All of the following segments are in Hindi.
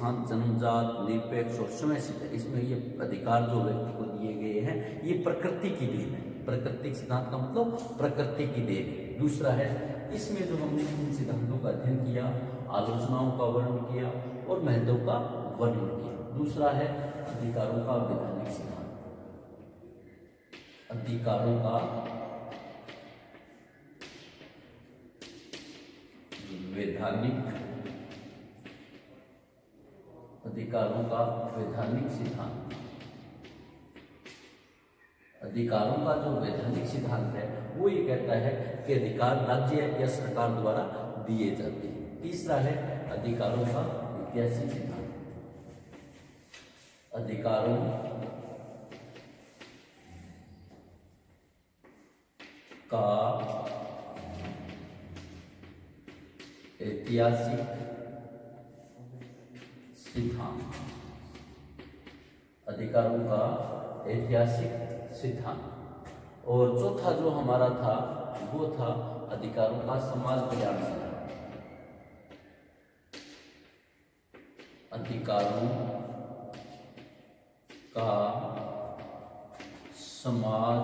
सिद्धांत जन्मजात, निरपेक्ष और समय सिद्ध है। इसमें ये अधिकार जो व्यक्ति को दिए गए हैं ये प्रकृति की देन है। प्राकृतिक सिद्धांत का मतलब प्रकृति की देन है। दूसरा है, इसमें जो हमने इन सिद्धांतों का अध्ययन किया, आलोचनाओं का वर्णन किया और महत्व का वर्णन किया। दूसरा है अधिकारों का वैधानिक सिद्धांत। अधिकारों का वैधानिक, अधिकारों का वैधानिक सिद्धांत। अधिकारों का जो वैधानिक सिद्धांत है वो ये कहता है कि अधिकार राज्य या सरकार द्वारा दिए जाते हैं। तीसरा है अधिकारों का ऐतिहासिक सिद्धांत। अधिकारों का ऐतिहासिक सिद्धांत। अधिकारों का ऐतिहासिक सिद्धांत। और चौथा जो हमारा था वो था अधिकारों का समाज कल्याण सिद्धांत। अधिकारों का समाज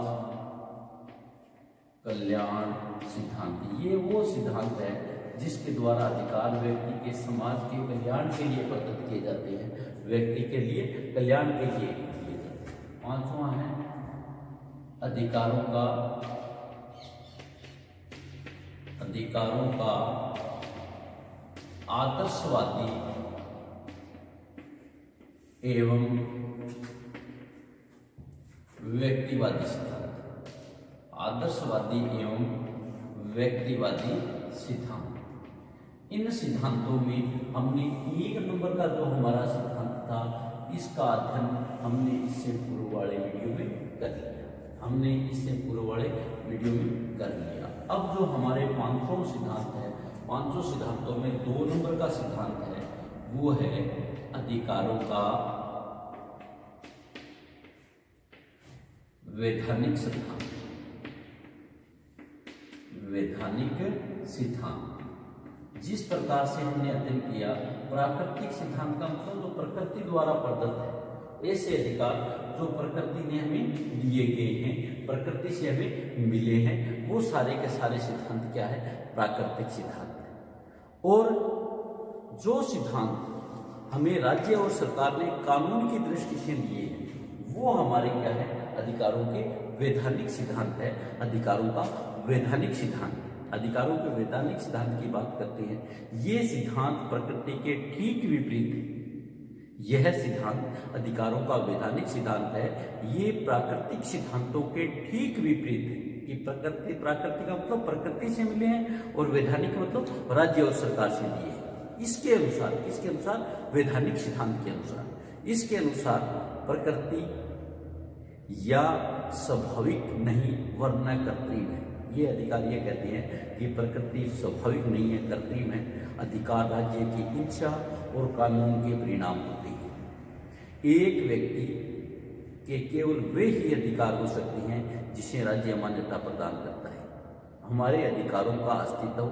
कल्याण सिद्धांत। ये वो सिद्धांत है जिसके द्वारा अधिकार व्यक्ति के समाज के कल्याण के लिए प्रदत्त किए जाते हैं, व्यक्ति के लिए कल्याण के लिए किए जाते हैं। पांचवा है अधिकारों का आदर्शवादी एवं व्यक्तिवादी सिद्धांत। आदर्शवादी एवं व्यक्तिवादी सिद्धांत। इन सिद्धांतों में हमने 1 नंबर का जो हमारा सिद्धांत था इसका अध्ययन हमने इससे पूर्व वाले वीडियो में कर लिया। अब जो हमारे 500 सिद्धांत है, 500 सिद्धांतों में 2 नंबर का सिद्धांत है वो है अधिकारों का वैधानिक सिद्धांत। वैधानिक सिद्धांत जिस प्रकार से हमने अध्ययन किया, प्राकृतिक सिद्धांत का मतलब जो प्रकृति द्वारा प्रदत्त है, ऐसे अधिकार जो प्रकृति ने हमें दिए गए हैं, प्रकृति से हमें मिले हैं, वो सारे के सारे सिद्धांत क्या है? प्राकृतिक सिद्धांत है। और जो सिद्धांत हमें राज्य और सरकार ने कानून की दृष्टि से लिए हैं वो हमारे क्या है? अधिकारों के वैधानिक सिद्धांत है। अधिकारों का वैधानिक सिद्धांत। अधिकारों के वैधानिक सिद्धांत की बात करते हैं, ये सिद्धांत प्रकृति के ठीक विपरीत है। यह सिद्धांत अधिकारों का वैधानिक सिद्धांत है, ये प्राकृतिक सिद्धांतों के ठीक विपरीत है कि प्रकृति का मतलब प्रकृति से मिले हैं और वैधानिक मतलब राज्य और सरकार से लिए हैं। इसके अनुसार वैधानिक सिद्धांत के अनुसार, इसके अनुसार प्रकृति या स्वाभाविक नहीं वरना कृत्रिम है। ये अधिकार ये कहते हैं कि प्रकृति स्वाभाविक नहीं है, कृत्रिम है। अधिकार राज्य की इच्छा और कानून के परिणाम होते हैं। एक व्यक्ति के केवल वे ही अधिकार हो सकते हैं जिसे राज्य मान्यता प्रदान करता है। हमारे अधिकारों का अस्तित्व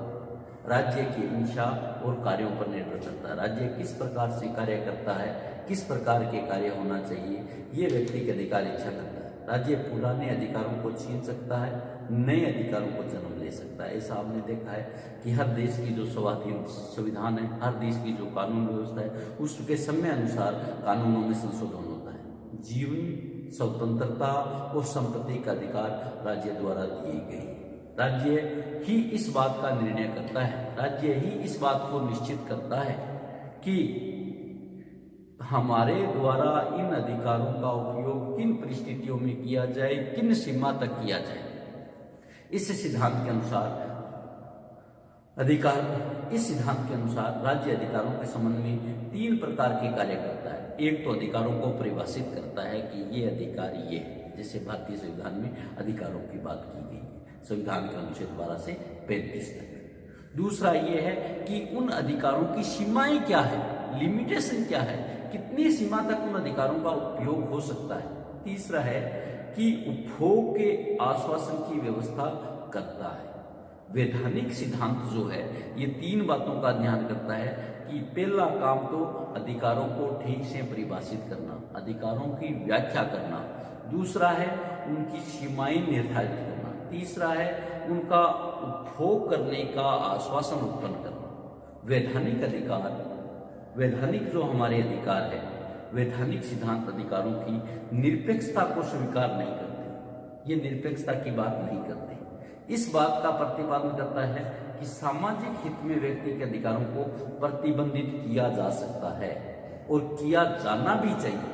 राज्य की इच्छा और कार्यों पर निर्भर करता है। राज्य किस प्रकार से कार्य करता है, किस प्रकार के कार्य होना चाहिए, ये व्यक्ति के अधिकार इच्छा करता है। राज्य पुराने अधिकारों को छीन सकता है, नए अधिकारों को जन्म ले सकता है। ऐसा आपने देखा है कि हर देश की जो संविधान है, हर देश की जो कानून व्यवस्था है, उसके समय अनुसार कानूनों में संशोधन होता है। जीवन, स्वतंत्रता और संपत्ति का अधिकार राज्य द्वारा दिए गए। राज्य ही इस बात का निर्णय करता है, राज्य ही इस बात को निश्चित करता है कि हमारे द्वारा इन अधिकारों का उपयोग किन परिस्थितियों में किया जाए, किन सीमा तक किया जाए। इस सिद्धांत के अनुसार राज्य अधिकारों के संबंध में 3 प्रकार के कार्य करता है। एक तो अधिकारों को परिभाषित करता है कि ये अधिकार ये है, जैसे भारतीय संविधान में अधिकारों की बात की गई है, संविधान के अनुच्छेद 12 से 35 तक। दूसरा ये है कि उन अधिकारों की सीमाएं क्या है, लिमिटेशन क्या है, कितनी सीमा तक उन अधिकारों का उपयोग हो सकता है। तीसरा है कि उपभोग के आश्वासन की व्यवस्था करता है। वैधानिक सिद्धांत जो है ये तीन बातों का ध्यान करता है कि पहला काम तो अधिकारों को ठीक से परिभाषित करना, अधिकारों की व्याख्या करना, दूसरा है उनकी सीमाएं निर्धारित करना, तीसरा है उनका उपभोग करने का आश्वासन उत्पन्न करना। वैधानिक अधिकार, वैधानिक जो हमारे अधिकार है, वैधानिक सिद्धांत अधिकारों की निरपेक्षता को स्वीकार नहीं करते, ये निरपेक्षता की बात नहीं करते। इस बात का प्रतिपादन करता है कि सामाजिक हित में व्यक्ति के अधिकारों को प्रतिबंधित किया जा सकता है और किया जाना भी चाहिए।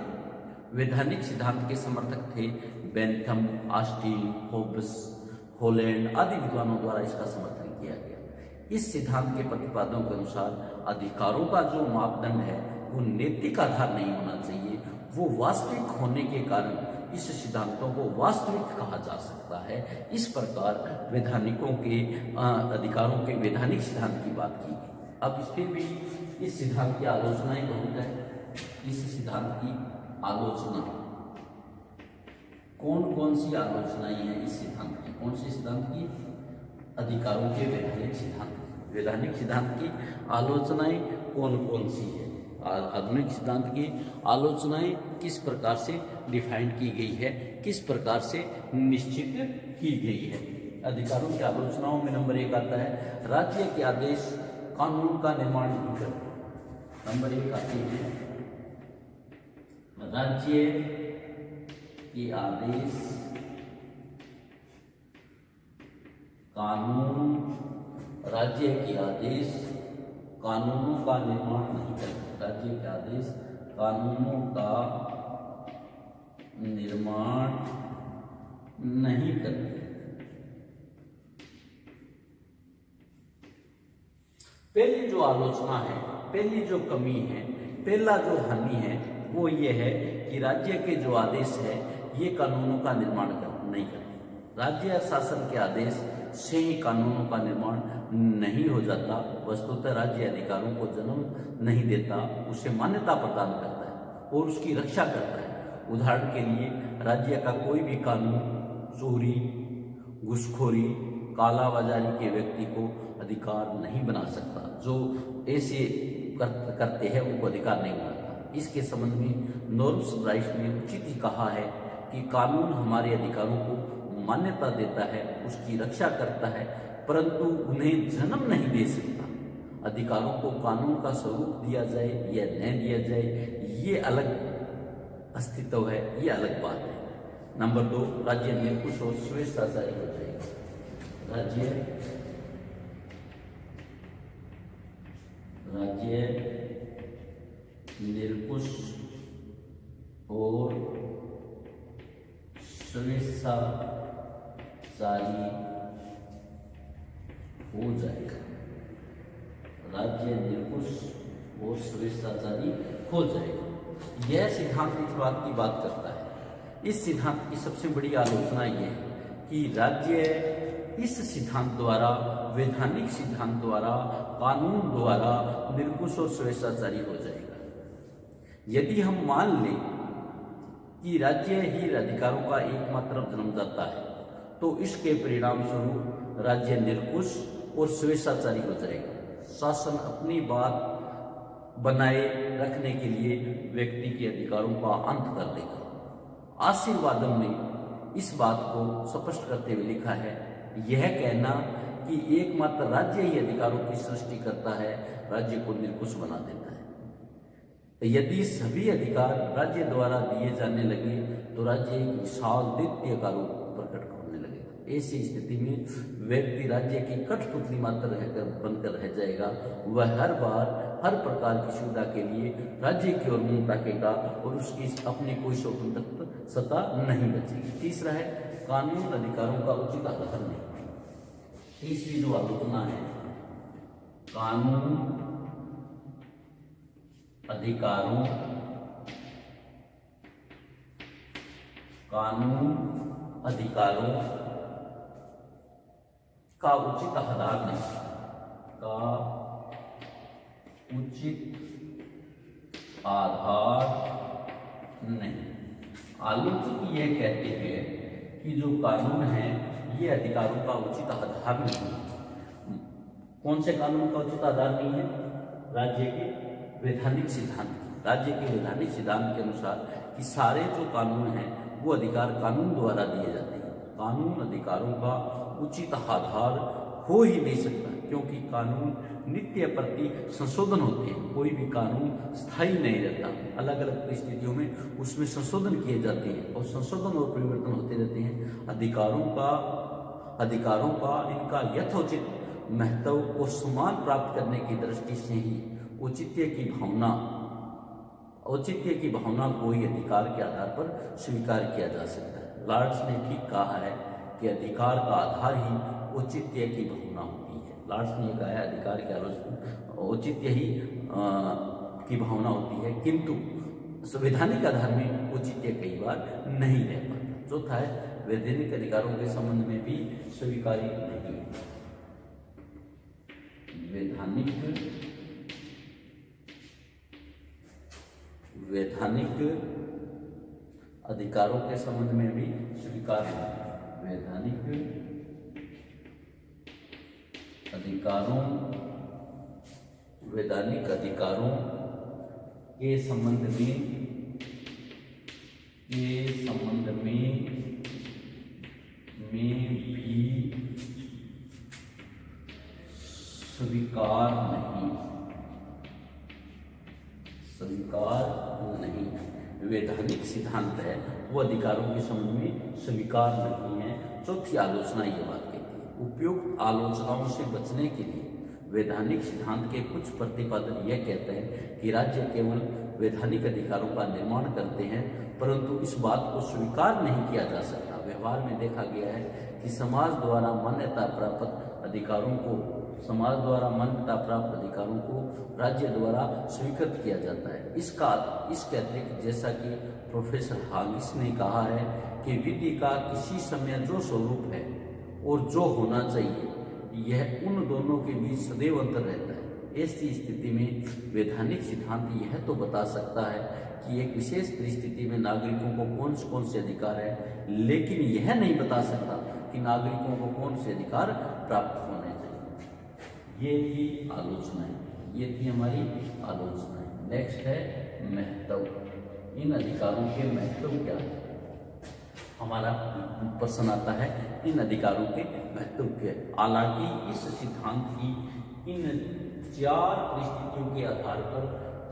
वैधानिक सिद्धांत के समर्थक थे बेंथम, ऑस्टिन, होब्स, हॉलैंड आदि विद्वानों द्वारा इसका समर्थन किया गया। इस सिद्धांत के प्रतिपादकों के अनुसार अधिकारों का जो मापदंड है वो नैतिक आधार नहीं होना चाहिए, वो वास्तविक होने के कारण इस सिद्धांतों को वास्तविक कहा जा सकता है। इस प्रकार वैधानिकों के अधिकारों के वैधानिक सिद्धांत की बात की गई। अब फिर भी इस सिद्धांत की आलोचनाएं बहुत है। इस सिद्धांत की आलोचना कौन कौन सी आलोचनाएं हैं इस सिद्धांत की? कौन से सिद्धांत की? अधिकारों के वैधानिक सिद्धांत, वैधानिक सिद्धांत की आलोचनाएं कौन कौन सी है? आधुनिक सिद्धांत की आलोचनाएं किस प्रकार से डिफाइन की गई है, किस प्रकार से निश्चित की गई है? अधिकारों की आलोचनाओं में नंबर 1 आता है राज्य के आदेश कानून का निर्माण नहीं करते। नंबर 1 आते हैं राज्य के आदेश कानून, राज्य के आदेश कानूनों का निर्माण नहीं करते। राज्य के आदेश कानूनों का निर्माण नहीं करते। पहली जो आलोचना है, पहली जो कमी है, पहला जो हानि है वो ये है कि राज्य के जो आदेश है ये कानूनों का निर्माण नहीं करते। राज्य शासन के आदेश से ही कानूनों का निर्माण नहीं हो जाता। वस्तुतः राज्य अधिकारों को जन्म नहीं देता, उसे मान्यता प्रदान करता है और उसकी रक्षा करता है। उदाहरण के लिए राज्य का कोई भी कानून चोरी, घूसखोरी, कालाबाजारी के व्यक्ति को अधिकार नहीं बना सकता। जो ऐसे करते हैं उनको अधिकार नहीं बनाता। इसके संबंध में नॉर्म्स राइट्स ने उचित ही कहा है कि कानून हमारे अधिकारों को मान्यता देता है, उसकी रक्षा करता है, परंतु उन्हें जन्म नहीं दे सकता। अधिकारों को कानून का स्वरूप दिया जाए या न दिया जाए ये अलग अस्तित्व है, ये अलग बात है। नंबर 2 राज्य निरंकुश और स्वेच्छाचारी हो जाएगा। राज्य निरंकुश और स्वेच्छाचारी हो जाएगा। राज्य निरंकुश और स्वेच्छाचारी हो जाएगा। यह सिद्धांत इस बात की बात करता है। इस सिद्धांत की सबसे बड़ी आलोचना यह है कि राज्य इस सिद्धांत द्वारा, वैधानिक सिद्धांत द्वारा, कानून द्वारा निरंकुश और स्वेच्छाचारी हो जाएगा। यदि हम मान लें कि राज्य ही अधिकारों का एकमात्र जन्मदाता है तो इसके परिणाम स्वरूप राज्य निरंकुश और स्वेच्छाचारी हो जाएगा। शासन अपनी बात बनाए रखने के लिए व्यक्ति के अधिकारों का अंत कर देगा। आशीर्वादम ने इस बात को स्पष्ट करते हुए लिखा है, यह कहना कि एकमात्र राज्य ही अधिकारों की सृष्टि करता है राज्य को निरंकुश बना देता है। यदि सभी अधिकार राज्य द्वारा दिए जाने लगे तो राज्य एक विशाल द्वितीय कारों प्रकट होने लगेगा। ऐसी स्थिति में व्यक्ति राज्य की कठपुतली मात्र रहकर बनकर रह जाएगा। वह हर बार हर प्रकार की सुविधा के लिए राज्य की ओर मुंह ताकेगा और उसकी अपनी कोई स्वतंत्र सत्ता नहीं बचेगी। तीसरा है कानून अधिकारों का उचित आधार नहीं। तीसरी जो आलोचना है, कानून अधिकारों का उचित आधार नहीं, का उचित आधार नहीं। आलोचक यह कहते हैं कि जो कानून है ये अधिकारों का उचित आधार नहीं। कौन से कानून का उचित आधार नहीं है? राज्य के वैधानिक सिद्धांत। राज्य के वैधानिक सिद्धांत के अनुसार कि सारे जो कानून हैं वो अधिकार कानून द्वारा दिए जाते हैं। कानून अधिकारों का उचित आधार हो ही नहीं सकता, क्योंकि कानून नित्य प्रति संशोधन होते हैं। कोई भी कानून स्थायी नहीं रहता, अलग अलग परिस्थितियों में उसमें संशोधन किए जाते हैं और संशोधन और परिवर्तन होते रहते हैं। अधिकारों का इनका यथोचित महत्व और सम्मान प्राप्त करने की दृष्टि से ही औचित्य की भावना को ही अधिकार के आधार पर स्वीकार किया जा सकता है। लॉर्ड्स ने ठीक कहा है कि अधिकार का आधार ही औचित्य की भावना होती है। लॉर्ड्स ने कहा है अधिकार के आलोचना औचित्य ही की भावना होती है, किंतु संवैधानिक आधार में औचित्य कई बार नहीं रह पाता। चौथा है वैधानिक अधिकारों के संबंध में भी स्वीकार्य नहीं है। वैधानिक अधिकारों के संबंध में भी स्वीकार है। वैधानिक अधिकारों के संबंध में भी स्वीकार नहीं। वैधानिक सिद्धांत है वो अधिकारों के संबंध में स्वीकार नहीं है। चौथी आलोचना ये बात कहती है, उपयुक्त आलोचनाओं से बचने के लिए वैधानिक सिद्धांत के कुछ प्रतिपादन यह कहते हैं कि राज्य केवल वैधानिक अधिकारों का निर्माण करते हैं, परंतु इस बात को स्वीकार नहीं किया जा सकता। व्यवहार में देखा गया है कि समाज द्वारा मान्यता प्राप्त अधिकारों को राज्य द्वारा स्वीकृत किया जाता है। इसके अतिरिक्त जैसा कि प्रोफेसर हागिस ने कहा है कि विधि का किसी समय जो स्वरूप है और जो होना चाहिए, यह उन दोनों के बीच सदैव अंतर रहता है। ऐसी स्थिति में वैधानिक सिद्धांत यह तो बता सकता है कि एक विशेष परिस्थिति में नागरिकों को कौन से अधिकार है, लेकिन यह नहीं बता सकता कि नागरिकों को कौन से अधिकार प्राप्त होने चाहिए। ये थी आलोचना है, ये थी हमारी आलोचना है। नेक्स्ट है महत्व। इन अधिकारों के महत्व क्या है? हमारा प्रश्न आता है इन अधिकारों के महत्व के। हालांकि इस सिद्धांत की इन 4 परिस्थितियों के आधार पर,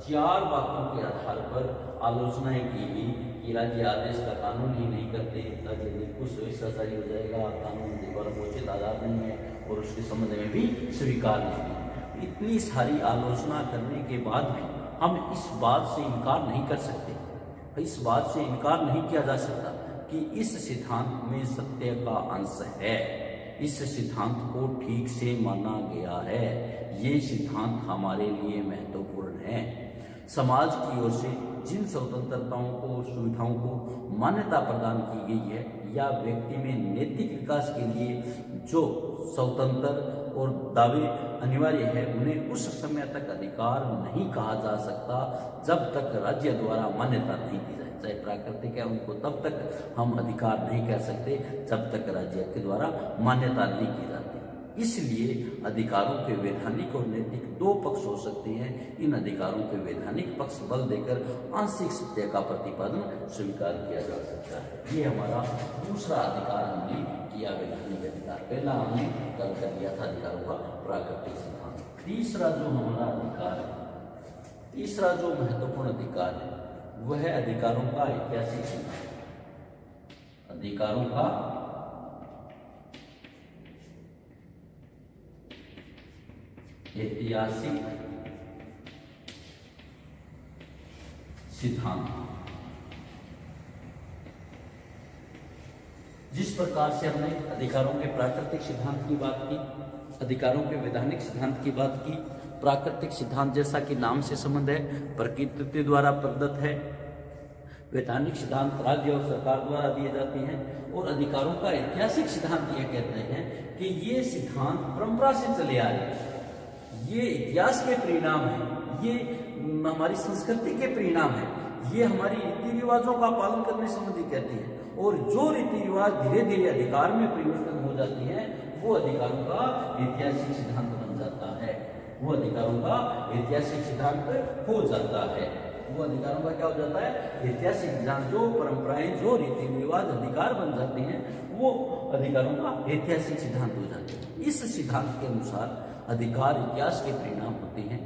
4 बातों के आधार पर आलोचनाएं की गई कि राज्य आदेश का कानून ही नहीं करते, राज्य निर्कुश स्वेच्छाचारी हो जाएगा, कानून द्वारा उचित आधार नहीं है और उसके संबंध में भी स्वीकार नहीं है। इतनी सारी आलोचना करने के बाद भी हम इस बात से इनकार नहीं कर सकते, इस बात से इनकार नहीं किया जा सकता कि इस सिद्धांत में सत्य का अंश है। इस सिद्धांत को ठीक से माना गया है। ये सिद्धांत हमारे लिए महत्वपूर्ण है। समाज की ओर से जिन स्वतंत्रताओं को, सुविधाओं को मान्यता प्रदान की गई है या व्यक्ति में नैतिक विकास के लिए जो स्वतंत्र और दावे अनिवार्य है, उन्हें उस समय तक अधिकार नहीं कहा जा सकता जब तक राज्य द्वारा मान्यता नहीं दी जाए। चाहे प्राकृतिक है, उनको तब तक हम अधिकार नहीं कह सकते जब तक राज्य के द्वारा मान्यता नहीं की जाती। इसलिए अधिकारों के वैधानिक और नैतिक 2 पक्ष हो सकते हैं। इन अधिकारों के वैधानिक पक्ष बल देकर आंशिक सत्य का प्रतिपादन स्वीकार किया जा सकता है। ये हमारा दूसरा अधिकार हमने किया, वैधानिक अधिकार। पहला हमने कल कर दिया था अधिकारों का प्राकृतिक सिद्धांत। तीसरा जो हमारा अधिकार है, तीसरा जो महत्वपूर्ण अधिकार है, वह है अधिकारों का ऐतिहासिक सिद्धांत। अधिकारों का ऐतिहासिक सिद्धांत। जिस प्रकार से हमने अधिकारों के प्राकृतिक सिद्धांत की बात की, अधिकारों के वैधानिक सिद्धांत की बात की, प्राकृतिक सिद्धांत जैसा कि नाम से संबंध है, प्रकृति द्वारा प्रदत्त है। वैधानिक सिद्धांत राज्य और सरकार द्वारा दिए जाते हैं। और अधिकारों का ऐतिहासिक सिद्धांत यह कहते हैं कि ये सिद्धांत परंपरा से चले आ रहे हैं, ये इतिहास के परिणाम है, ये हमारी संस्कृति के परिणाम है, ये हमारी रीति रिवाजों का पालन करने संबंधी कहते हैं। और जो रीति रिवाज धीरे धीरे अधिकार में परिवर्तन हो जाती हैं, वो अधिकारों का ऐतिहासिक सिद्धांत बन जाता वो अधिकारों का ऐतिहासिक सिद्धांत हो जाता है। वो अधिकारों का क्या हो जाता है? ऐतिहासिक सिद्धांत। जो परंपराएं, जो रीति रिवाज अधिकार बन जाते हैं, वो अधिकारों का ऐतिहासिक सिद्धांत हो जाते हैं। इस सिद्धांत के अनुसार अधिकार इतिहास के परिणाम होते हैं।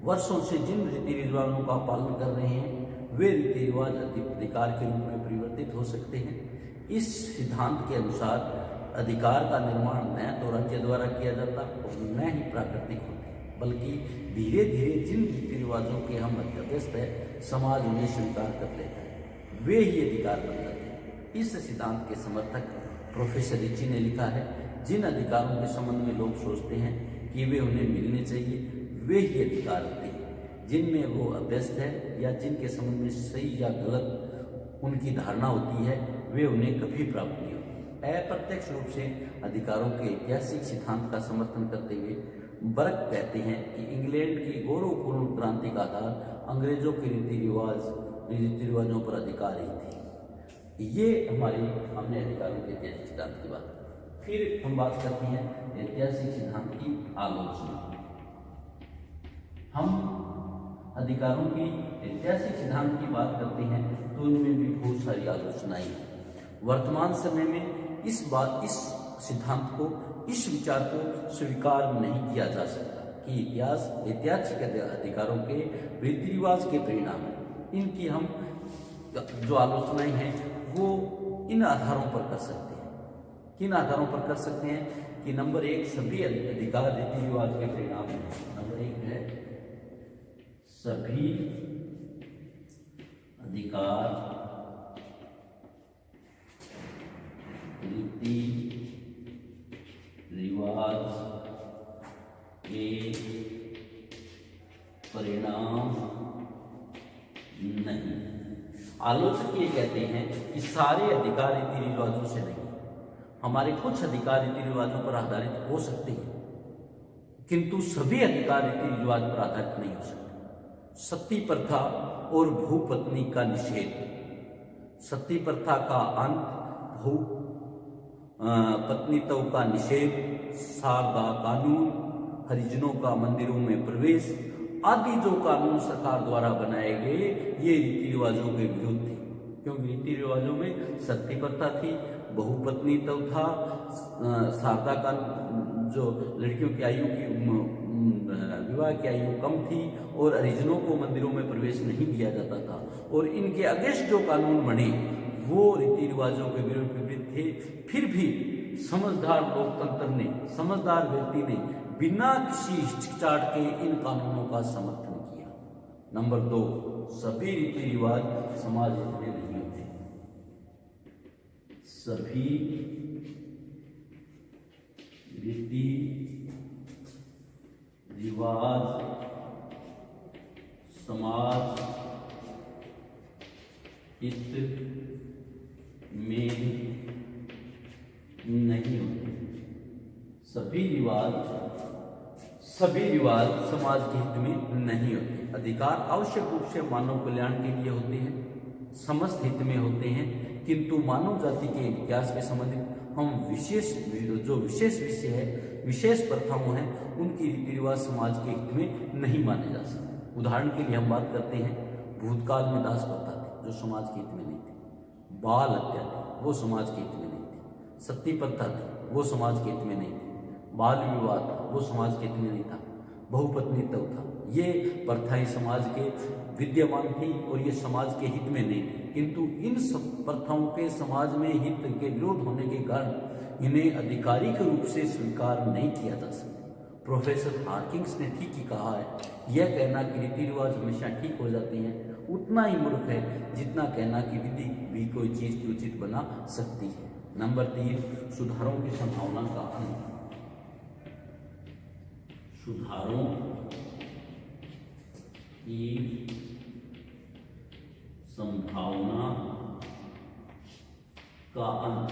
वर्षों से जिन रीति रिवाजों का पालन कर रहे हैं वे रीति रिवाज अधिकार के रूप में परिवर्तित हो सकते हैं। इस सिद्धांत के अनुसार अधिकार का निर्माण न तो राज्य द्वारा किया जाता और न ही प्राकृतिक होते, बल्कि धीरे धीरे जिन रीति रिवाजों के हम अध्यस्त है समाज उन्हें स्वीकार कर लेता है, वे ही अधिकार बन जाते हैं। इस सिद्धांत के समर्थक प्रोफेसर रिची ने लिखा है, जिन अधिकारों के संबंध में लोग सोचते हैं कि वे उन्हें मिलने चाहिए, वे ही अधिकार होते हैं। जिनमें वो अभ्यस्त है या जिनके संबंध में सही या गलत उनकी धारणा होती है, वे उन्हें कभी प्राप्त नहीं होती। अप्रत्यक्ष रूप से अधिकारों के ऐतिहासिक सिद्धांत का समर्थन करते हुए बर्क कहते हैं कि इंग्लैंड की गौरवपूर्ण क्रांति का आधार अंग्रेजों के रीति रिवाजों पर अधिकार ही थे। ये हमने अधिकारों के ऐतिहासिक सिद्धांत की बात की। फिर हम बात करते हैं ऐतिहासिक सिद्धांत की आलोचना। हम अधिकारों की ऐतिहासिक सिद्धांत की बात करते हैं तो इनमें भी बहुत सारी आलोचनाएं हैं। वर्तमान समय में इस सिद्धांत को, इस विचार को स्वीकार नहीं किया जा सकता कि ऐतिहासिक अधिकारों के रीति रिवाज के परिणाम हैं। इनकी हम जो आलोचनाएं हैं वो इन आधारों पर कर सकते हैं। किन आधारों पर कर सकते हैं कि नंबर 1, सभी अधिकार रीति रिवाज के परिणाम हैं। नंबर 1 है सभी अधिकार रीति रिवाज के परिणाम नहीं। आलोचक ये कहते हैं कि सारे अधिकार रीति रिवाजों से नहीं, हमारे कुछ अधिकार रीति रिवाजों पर आधारित हो सकते हैं, किंतु सभी अधिकार रीति रिवाज पर आधारित नहीं हो सकते। सती प्रथा और भूपत्नी का निषेध, सती प्रथा का अंत, भू पत्नीत्व का निषेध, शारदा कानून, हरिजनों का मंदिरों में प्रवेश आदि जो कानून सरकार द्वारा बनाए गए ये रीति रिवाजों के विरुद्ध थे। क्योंकि रीति रिवाजों में सती प्रथा थी, बहुपत्नीत्व था, शारदा का जो लड़कियों की आयु की विवाह की आयु कम थी और हरिजनों को मंदिरों में प्रवेश नहीं दिया जाता था। और इनके अगेंस्ट जो कानून बने वो रीति रिवाजों के विरुद्ध थे। फिर भी समझदार लोकतंत्र ने, समझदार व्यक्ति ने बिना किसी हिचकिचाहट के इन कानूनों का समर्थन किया। नंबर 2, सभी रीति रिवाज समाज हित में नहीं होते। सभी रीति रिवाज समाज हित में नहीं होते। सभी रिवाज समाज के हित में नहीं होते। अधिकार आवश्यक रूप से मानव कल्याण के लिए होते हैं, समस्त हित में होते हैं, किंतु मानव जाति के इतिहास के संबंधित हम जो विशेष विषय है, विशेष प्रथाओं हैं, उनकी रीति रिवाज समाज के हित में नहीं माने जा सकते। उदाहरण के लिए हम बात करते हैं, भूतकाल में दास प्रथा थी जो समाज के हित में नहीं थी, बाल हत्या थी वो समाज के हित में नहीं थी, सती प्रथा थी वो समाज के हित में नहीं थी, बाल विवाह था वो समाज के हित में नहीं था, बहुपत्नीत्व था, ये प्रथाएं समाज के विद्यमान थी और ये समाज के हित में नहीं थी। किंतु इन सब प्रथाओं के समाज में हित के विरोध होने के कारण इन्हें आधिकारिक रूप से स्वीकार नहीं किया जा सकता। प्रोफेसर हार्किंस ने ठीक ही कहा है, यह कहना कि रीति रिवाज हमेशा ठीक हो जाती हैं उतना ही मूर्ख है जितना कहना कि विधि भी कोई चीज की उचित बना सकती है। नंबर 3, सुधारों की संभावना का अंत। सुधारों की संभावना का अंत।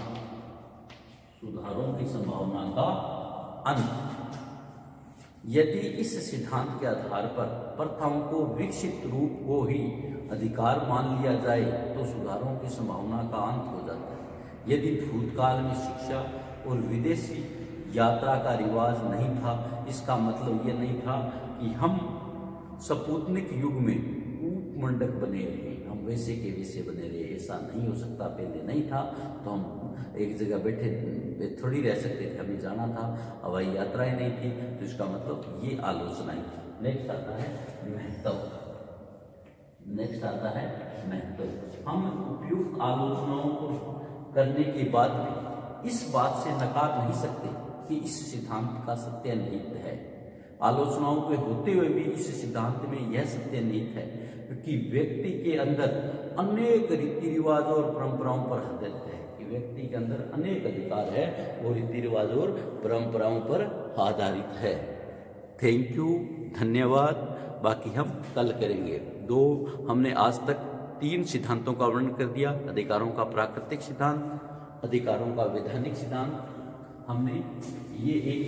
सुधारों की संभावना का अंत। यदि इस सिद्धांत के आधार पर प्रथाओं को विकसित रूप को ही अधिकार मान लिया जाए तो सुधारों की संभावना का अंत हो जाता है। यदि भूतकाल में शिक्षा और विदेशी यात्रा का रिवाज नहीं था, इसका मतलब ये नहीं था कि हम स्पुतनिक युग में उपमंडक बने रहे, हम वैसे के वैसे बने रहे, ऐसा नहीं हो सकता। पहले नहीं था तो हम एक जगह बैठे थोड़ी रह सकते थे, हमें जाना था, हवाई यात्राएं नहीं थी, तो इसका मतलब ये आलोचनाएं। नेक्स्ट आता है महत्व। नेक्स्ट आता है महत्व। हम उपयुक्त आलोचनाओं को करने के बाद भी इस बात से नकार नहीं सकते कि इस सिद्धांत का सत्य निहित है। आलोचनाओं के होते हुए भी इस सिद्धांत में यह सत्य निहित है कि व्यक्ति के अंदर अनेक रीति रिवाजों और परंपराओं पर आधारित है, कि व्यक्ति के अंदर अनेक अधिकार है, वो रीति रिवाजों और परंपराओं पर आधारित है। थैंक यू, धन्यवाद। बाकी हम कल करेंगे। हमने आज तक 3 सिद्धांतों का वर्णन कर दिया। अधिकारों का प्राकृतिक सिद्धांत, अधिकारों का वैधानिक सिद्धांत। हमने ये एक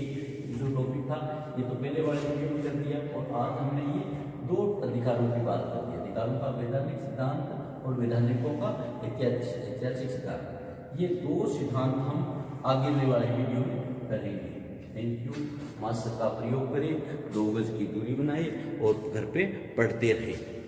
जो टॉपिक था ये तो पहले वाले वीडियो में कर दिया, और आज हमने ये 2 अधिकारों की बात कर दी, अधिकारों का वैधानिक सिद्धांत और वैधानिकों का ऐतिहासिक सिद्धांत। ये 2 सिद्धांत हम आगे वाले वीडियो में करेंगे। Thank you. मास्क का प्रयोग करें, 2 गज की दूरी बनाए और घर पे पढ़ते रहें।